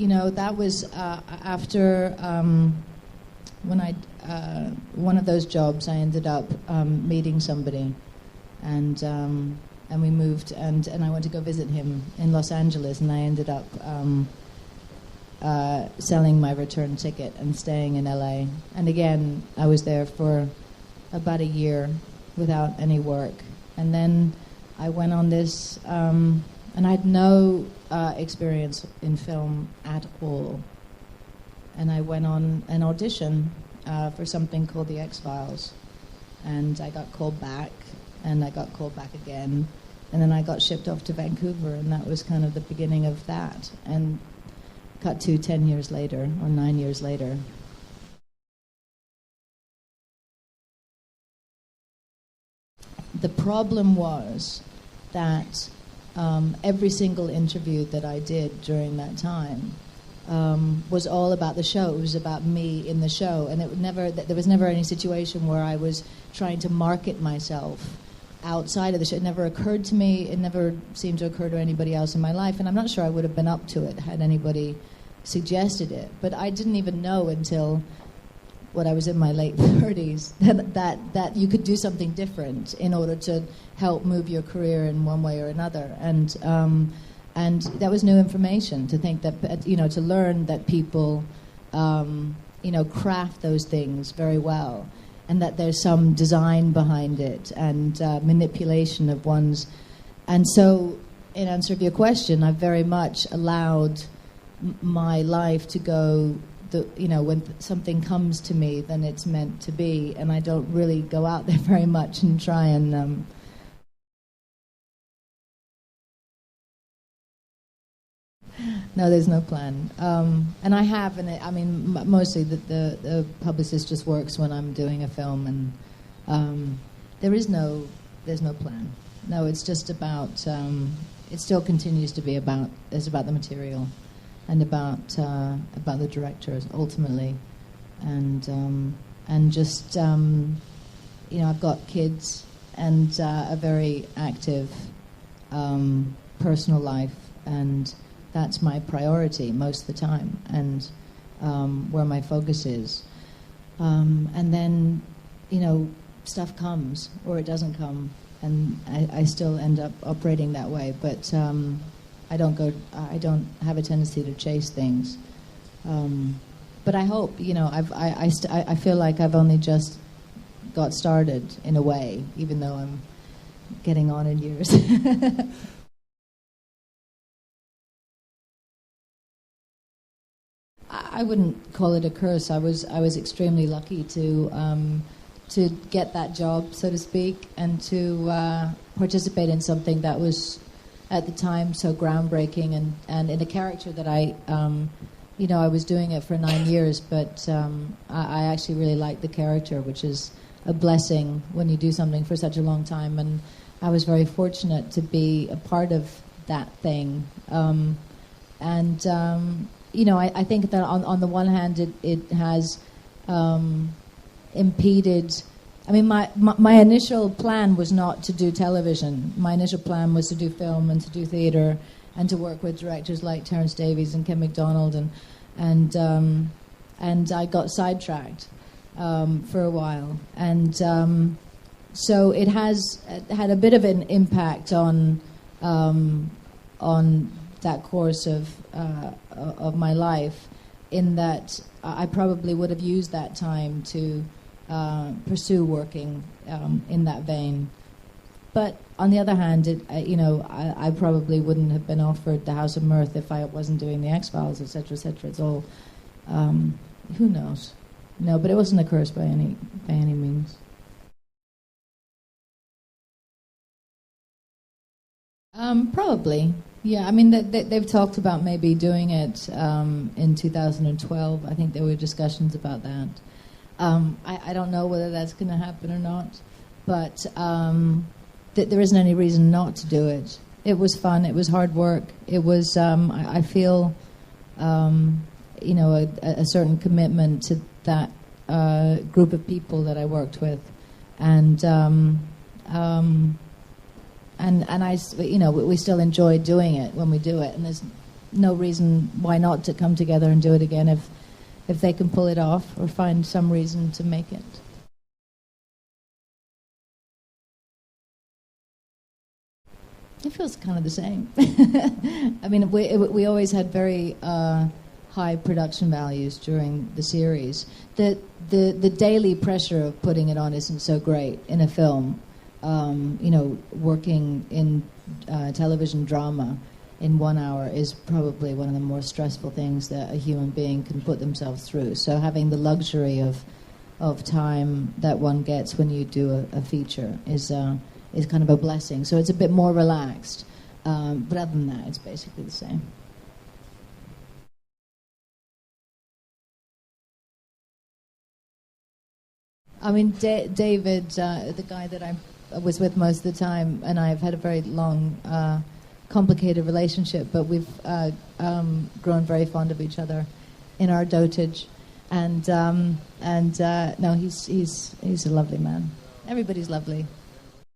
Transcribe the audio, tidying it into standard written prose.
that was after when one of those jobs, I ended up meeting somebody, and we moved, and I went to go visit him in Los Angeles, and I ended up selling my return ticket and staying in LA. And again, I was there for about a year without any work, and then I went on this, and I had no experience in film at all. And I went on an audition for something called The X-Files. And I got called back, and I got called back again. And then I got shipped off to Vancouver, and that was kind of the beginning of that. And cut to 10 years later, or 9 years later. The problem was that every single interview that I did during that time was all about the show. It was about me in the show, and there was never any situation where I was trying to market myself outside of the show. It never occurred to me. It never seemed to occur to anybody else in my life, and I'm not sure I would have been up to it had anybody suggested it. But I didn't even know until when I was in my late 30s that you could do something different in order to help move your career in one way or another. And that was new information, to think that, to learn that people, craft those things very well, and that there's some design behind it, and manipulation of one's. And so, in answer to your question, I've very much allowed my life to go, when something comes to me, then it's meant to be, and I don't really go out there very much and try and no, there's no plan. And I have, mostly the publicist just works when I'm doing a film, and there's no plan. No, it's just about, it still continues to be about the material and about the directors ultimately, and just I've got kids and a very active personal life, and that's my priority most of the time, and where my focus is. And then, stuff comes or it doesn't come, and I still end up operating that way. But I don't have a tendency to chase things. But I hope, I feel like I've only just got started in a way, even though I'm getting on in years. I wouldn't call it a curse. I was extremely lucky to get that job, so to speak, and to participate in something that was at the time so groundbreaking, and in a character that I was doing it for 9 years, but I actually really liked the character, which is a blessing when you do something for such a long time. And I was very fortunate to be a part of that thing. I think that on the one hand, it has impeded. I mean, my initial plan was not to do television. My initial plan was to do film and to do theater and to work with directors like Terence Davies and Ken MacDonald, and I got sidetracked for a while, and so it has had a bit of an impact on that course of my life, in that I probably would have used that time to pursue working in that vein. But on the other hand, I probably wouldn't have been offered the House of Mirth if I wasn't doing the X-Files, etc., etc. It's all, who knows? No, but it wasn't a curse by any means. Probably, yeah. I mean, they've talked about maybe doing it in 2012. I think there were discussions about that. I don't know whether that's going to happen or not, but there isn't any reason not to do it. It was fun. It was hard work. It was, I feel, a certain commitment to that group of people that I worked with, and I, we still enjoy doing it when we do it, and there's no reason why not to come together and do it again if they can pull it off or find some reason to make it. It feels kind of the same. I mean, we always had very high production values during the series. The daily pressure of putting it on isn't so great in a film. Working in television drama in 1 hour is probably one of the more stressful things that a human being can put themselves through. So having the luxury of time that one gets when you do a feature is kind of a blessing. So it's a bit more relaxed. But other than that, it's basically the same. I mean, David, the guy that I was with most of the time, and I have had a very long, complicated relationship, but we've grown very fond of each other in our dotage. And no, he's a lovely man. Everybody's lovely.